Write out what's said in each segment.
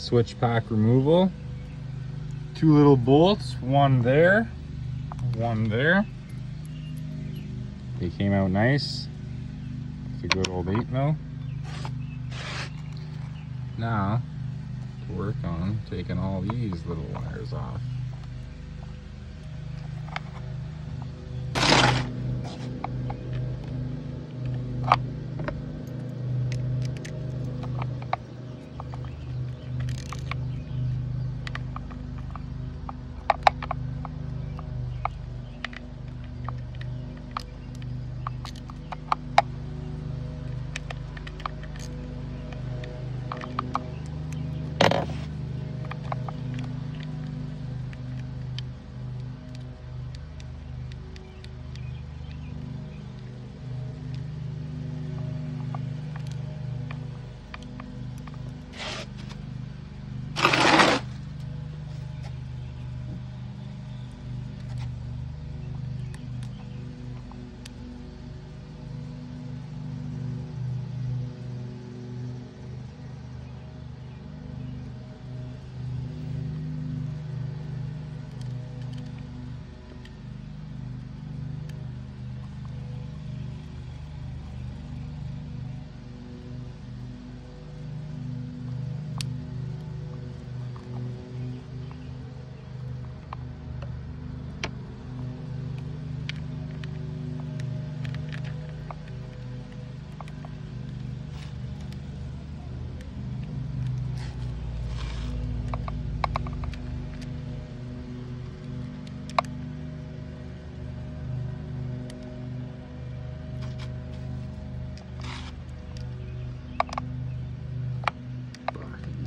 switch pack removal. 2 little bolts, one there, one there. They came out nice. It's a good old 8mm. Now, to work on taking all these little wires off.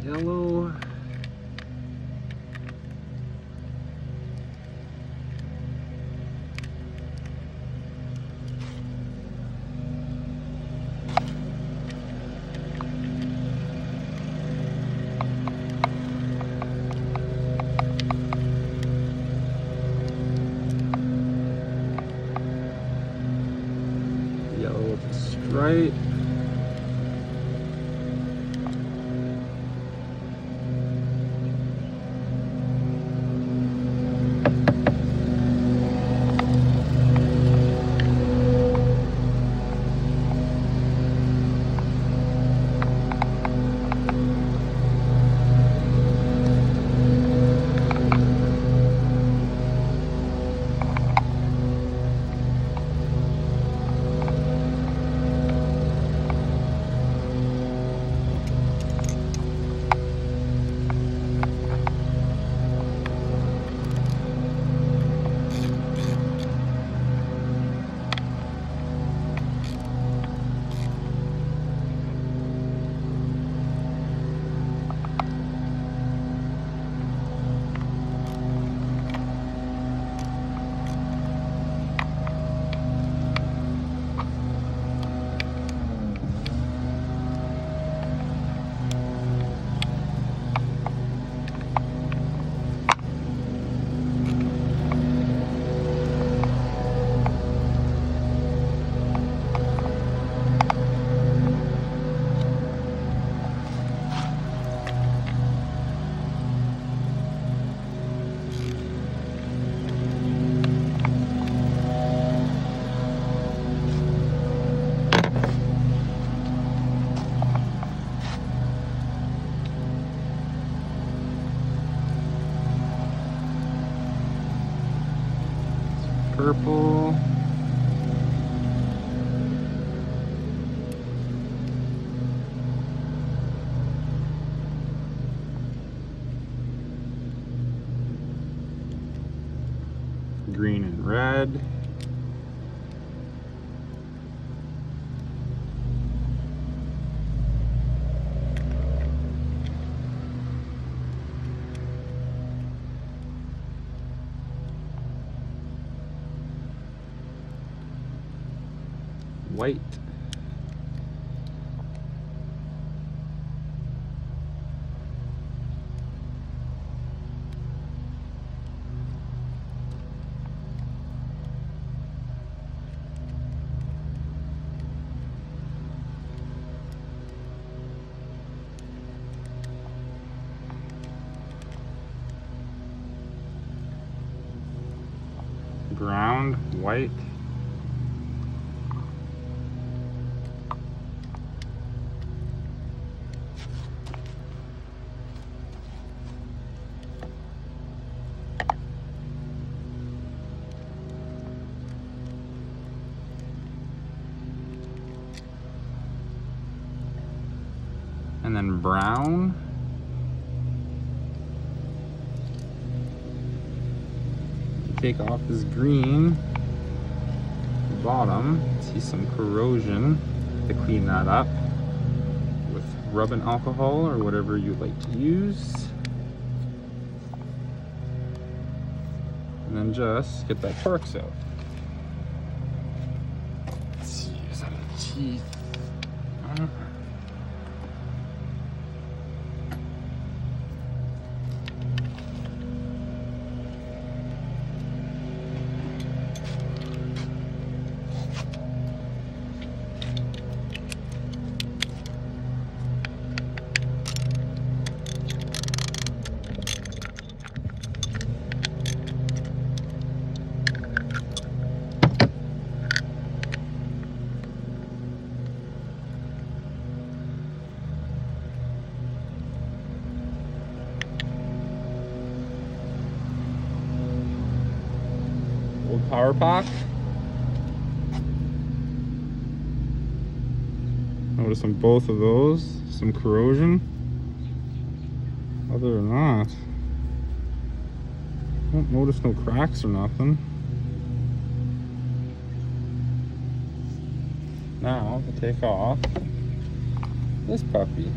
Yellow. Yellow with a stripe. Purple. Green and red. White. round, white. And then brown. Take off this green bottom. See some corrosion. To clean that up with rubbing alcohol or whatever you like to use. And then just get that Torx out. Let's see, is that a teeth? Old power pack. Notice on both of those, some corrosion. Other than that, I don't notice no cracks or nothing. Now to take off this puppy.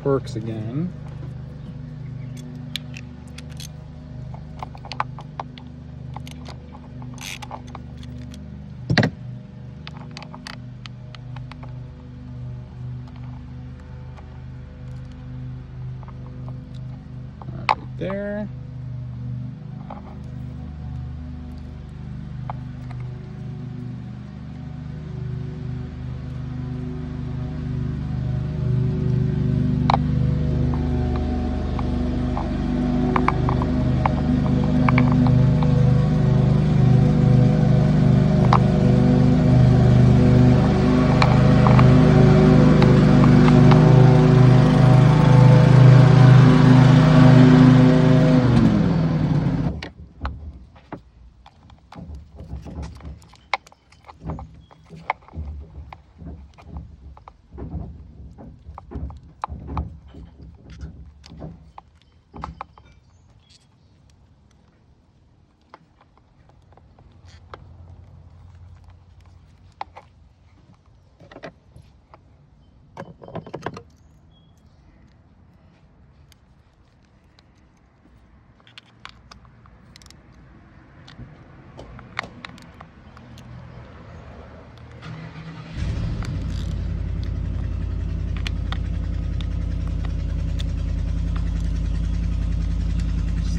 Works again. Right there.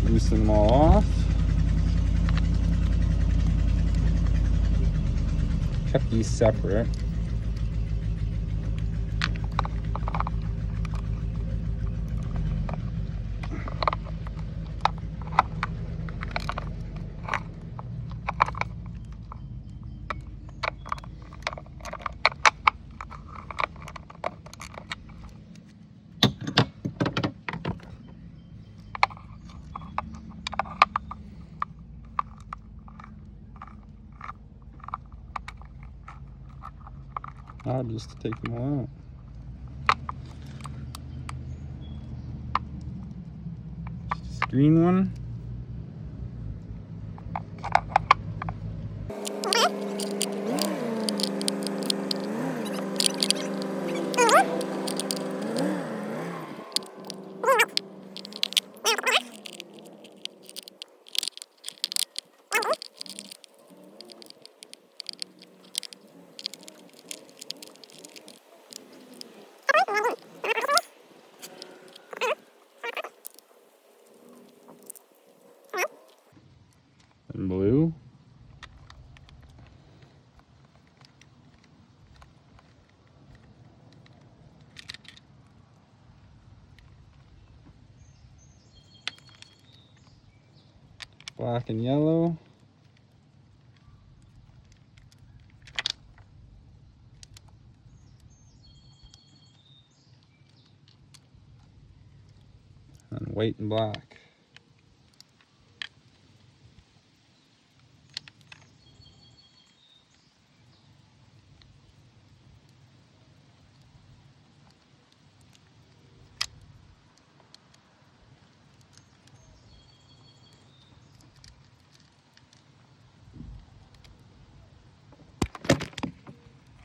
Loosen them all off. Kept these separate. Just to take them all out. Just a green one. Black and yellow. And white and black.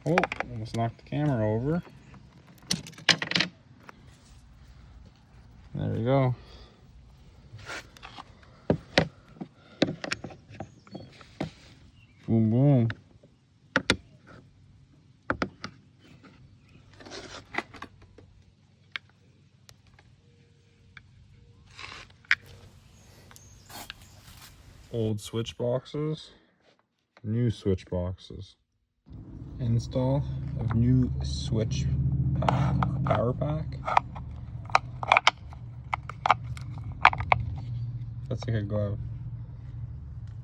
Oh, almost knocked the camera over. There we go. Boom, boom. Old switch boxes, new switch boxes. Install of new switch pack, power pack. That's like a glove.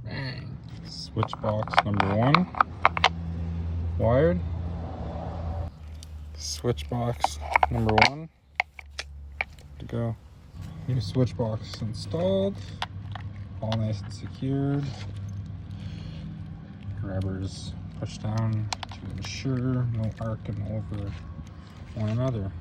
Bang. Switch box number 1, wired. Switch box number 1, to go. New switch box installed, all nice and secured. Grabbers pushed down to ensure no arcing over one another.